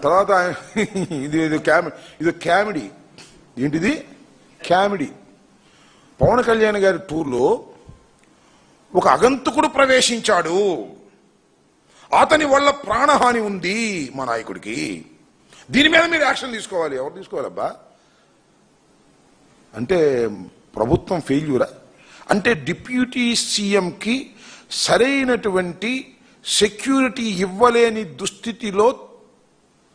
తర్వాత ఇది కామెడీ. ఏంటిది? కామెడీ. పవన్ కళ్యాణ్ గారి టూర్లో ఒక అగంతకుడు ప్రవేశించాడు, అతని వల్ల ప్రాణహాని ఉంది మా నాయకుడికి, దీని మీద మీరు యాక్షన్ తీసుకోవాలి. ఎవరు తీసుకోవాలబ్బా? అంటే ప్రభుత్వం ఫెయిల్యూరా? అంటే డిప్యూటీ సీఎంకి సరైనటువంటి సెక్యూరిటీ ఇవ్వలేని దుస్థితిలో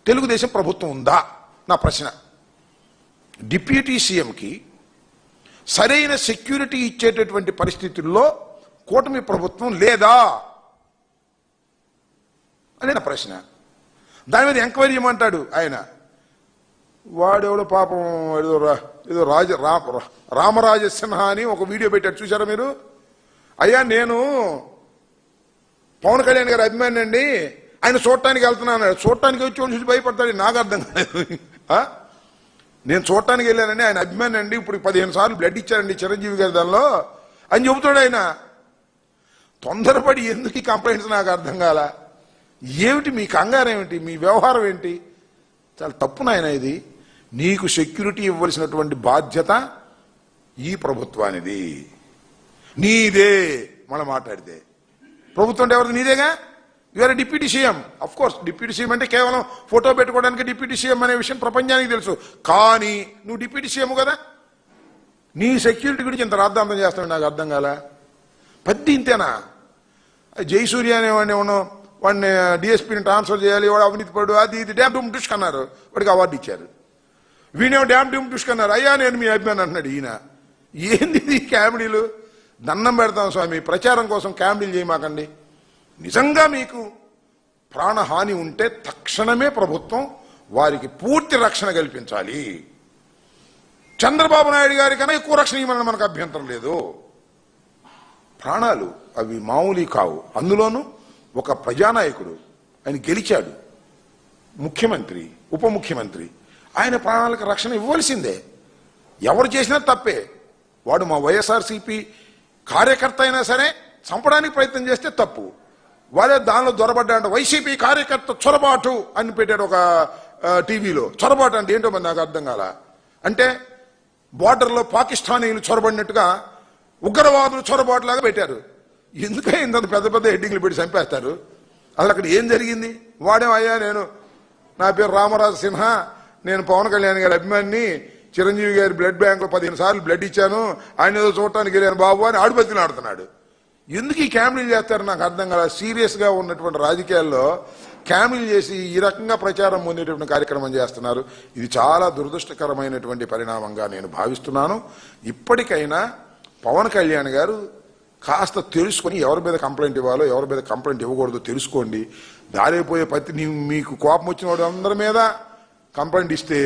తెలుగుదేశం ప్రభుత్వం ఉందా? నా ప్రశ్న. డిప్యూటీ సీఎంకి సరైన సెక్యూరిటీ ఇచ్చేటటువంటి పరిస్థితుల్లో కూటమి ప్రభుత్వం లేదా అనే నా ప్రశ్న. దాని మీద ఎంక్వైరీ చేయమంటాడు ఆయన. వాడెవడో పాపం ఏదో రామరాజ సిన్హా అని ఒక వీడియో పెట్టాడు, చూసారా మీరు? అయ్యా, నేను పవన్ కళ్యాణ్ గారి అభిమాని అండి, ఆయన చూడటానికి వెళ్తున్నాను. చూడటానికి వచ్చి చూసి భయపడతాడు, నాకు అర్థం కాలేదు. నేను చూడటానికి వెళ్ళానండి, ఆయన అభిమాని అండి, ఇప్పుడు 15 సార్లు బ్లడ్ ఇచ్చారండి చిరంజీవి గారి దానిలో అని చెబుతాడు ఆయన. తొందరపడి ఎందుకు ఈ కంప్లైంట్స్ నాకు అర్థం కాల. ఏమిటి మీ కంగారు? ఏమిటి మీ వ్యవహారం? ఏంటి? చాలా తప్పు నాయన ఇది. నీకు సెక్యూరిటీ ఇవ్వాల్సినటువంటి బాధ్యత ఈ ప్రభుత్వానిది, నీదే. మళ్ళీ మాట్లాడితే ప్రభుత్వం అంటే ఎవరిది? నీదేగా. You are deputy CM. Of course deputy CM అంటే కేవలం ఫోటో పెట్టుకోవడానికి డిప్యూటీ సీఎం అనే విషయం ప్రపంచానికి తెలుసు. కానీ నువ్వు డిప్యూటీ సీఎం కదా, నీ సెక్యూరిటీ గురించి ఇంత రాద్ధాంతం చేస్తావు, నాకు అర్థం కాల. పద్ది ఇంతేనా? జయసూర్య అనేవాడిని వాడిని డిఎస్పీని ట్రాన్స్ఫర్ చేయాలి, వాడు అవినీతి పడు, అది ఇది డ్యామ్ డూమ్ టుష్క్ అన్నారు, వాడికి అవార్డు ఇచ్చారు. వీణేమో డ్యామ్ డూమ్ టుష్క్ అన్నారు. అయ్యా నేను మీ అభిమాని అంటున్నాడు ఈయన. ఏంది ఈ కామెడీలు? దండం పెడతాం స్వామి, ప్రచారం కోసం కామెడీలు చేయమాకండి. నిజంగా మీకు ప్రాణహాని ఉంటే తక్షణమే ప్రభుత్వం వారికి పూర్తి రక్షణ కల్పించాలి. చంద్రబాబు నాయుడు గారి కన్నా ఎక్కువ రక్షణ ఇవ్వమని మనకు అభ్యంతరం లేదు. ప్రాణాలు అవి మామూలు కావు. అందులోనూ ఒక ప్రజానాయకుడు, ఆయన గెలిచాడు, ముఖ్యమంత్రి, ఉప ముఖ్యమంత్రి, ఆయన ప్రాణాలకు రక్షణ ఇవ్వాల్సిందే. ఎవరు చేసినా తప్పే. వాడు మా వైఎస్ఆర్సీపీ కార్యకర్త అయినా సరే చంపడానికి ప్రయత్నం చేస్తే తప్పు. వాడే దానిలో దొరబడ్డా. వైసీపీ కార్యకర్త చొరబాటు అని పెట్టాడు ఒక టీవీలో. చొరబాటు అంటే ఏంటో మరి నాకు అర్థం కాల. అంటే బార్డర్లో పాకిస్తానీలు చొరబడినట్టుగా ఉగ్రవాదులు చొరబాటులాగా పెట్టారు. ఎందుకే ఇంత పెద్ద పెద్ద హెడ్డింగ్లు పెట్టి చంపేస్తారు? అసలు అక్కడ ఏం జరిగింది? వాడేమయ్యా, నా పేరు రామరాజ సిన్హా, నేను పవన్ కళ్యాణ్ గారి అభిమాని, చిరంజీవి గారి బ్లడ్ బ్యాంకులో 15 సార్లు బ్లడ్ ఇచ్చాను, ఆయన ఏదో చూడటానికి వెళ్ళాను బాబు అని ఆడుబతిని ఆడుతున్నాడు. ఎందుకు ఈ కామెడీలు చేస్తారు నాకు అర్థం కాదు. సీరియస్ గా ఉన్నటువంటి రాజకీయాల్లో కామెడీలు చేసి ఈ రకంగా ప్రచారం పొందేటువంటి కార్యక్రమం చేస్తున్నారు. ఇది చాలా దురదృష్టకరమైనటువంటి పరిణామంగా నేను భావిస్తున్నాను. ఇప్పటికైనా పవన్ కళ్యాణ్ గారు కాస్త తెలుసుకొని ఎవరి మీద కంప్లైంట్ ఇవ్వాలో, ఎవరి మీద కంప్లైంట్ ఇవ్వకూడదో తెలుసుకోండి. దారిపోయే మీకు కోపం వచ్చిన వాడు అందరి మీద కంప్లైంట్ ఇస్తే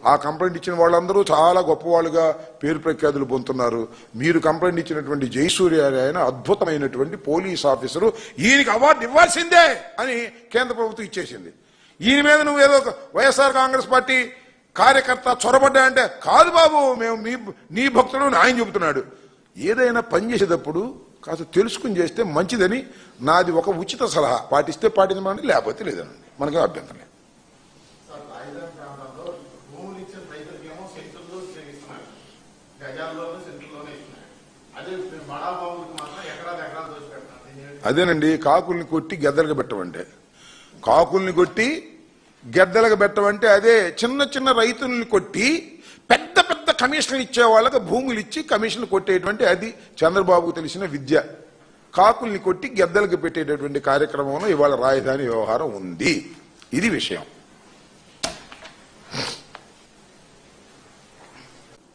ఆ కంప్లైంట్ ఇచ్చిన వాళ్ళందరూ చాలా గొప్పవాళ్ళుగా పేరు ప్రఖ్యాతులు పొందుతున్నారు. మీరు కంప్లైంట్ ఇచ్చినటువంటి జయసూర్య ఆయన అద్భుతమైనటువంటి పోలీస్ ఆఫీసరు, ఈయనకి అవార్డు ఇవ్వాల్సిందే అని కేంద్ర ప్రభుత్వం ఇచ్చేసింది. ఈయన మీద నువ్వు ఏదో వైఎస్ఆర్ కాంగ్రెస్ పార్టీ కార్యకర్త చొరబడ్డా అంటే, కాదు బాబు మేము నీ భక్తుడు ఆయన చెబుతున్నాడు. ఏదైనా పని చేసేటప్పుడు కాస్త తెలుసుకుని చేస్తే మంచిదని నాది ఒక ఉచిత సలహా. పాటిస్తే పాటించమండి, లేకపోతే లేదనండి, మనకే అభ్యంతరం లేదు. అదేనండి, కాకుల్ని కొట్టి గెద్దలుగా పెట్టమంటే. కాకుల్ని కొట్టి గెద్దలుగా పెట్టమంటే అదే. చిన్న చిన్న రైతుల్ని కొట్టి పెద్ద పెద్ద కమిషన్లు ఇచ్చే వాళ్ళకి భూములు ఇచ్చి కమిషన్లు కొట్టేటువంటి అది చంద్రబాబుకు తెలిసిన విద్య. కాకుల్ని కొట్టి గెద్దలకు పెట్టేటటువంటి కార్యక్రమంలో ఇవాళ రాజధాని వ్యవహారం ఉంది. ఇది విషయం.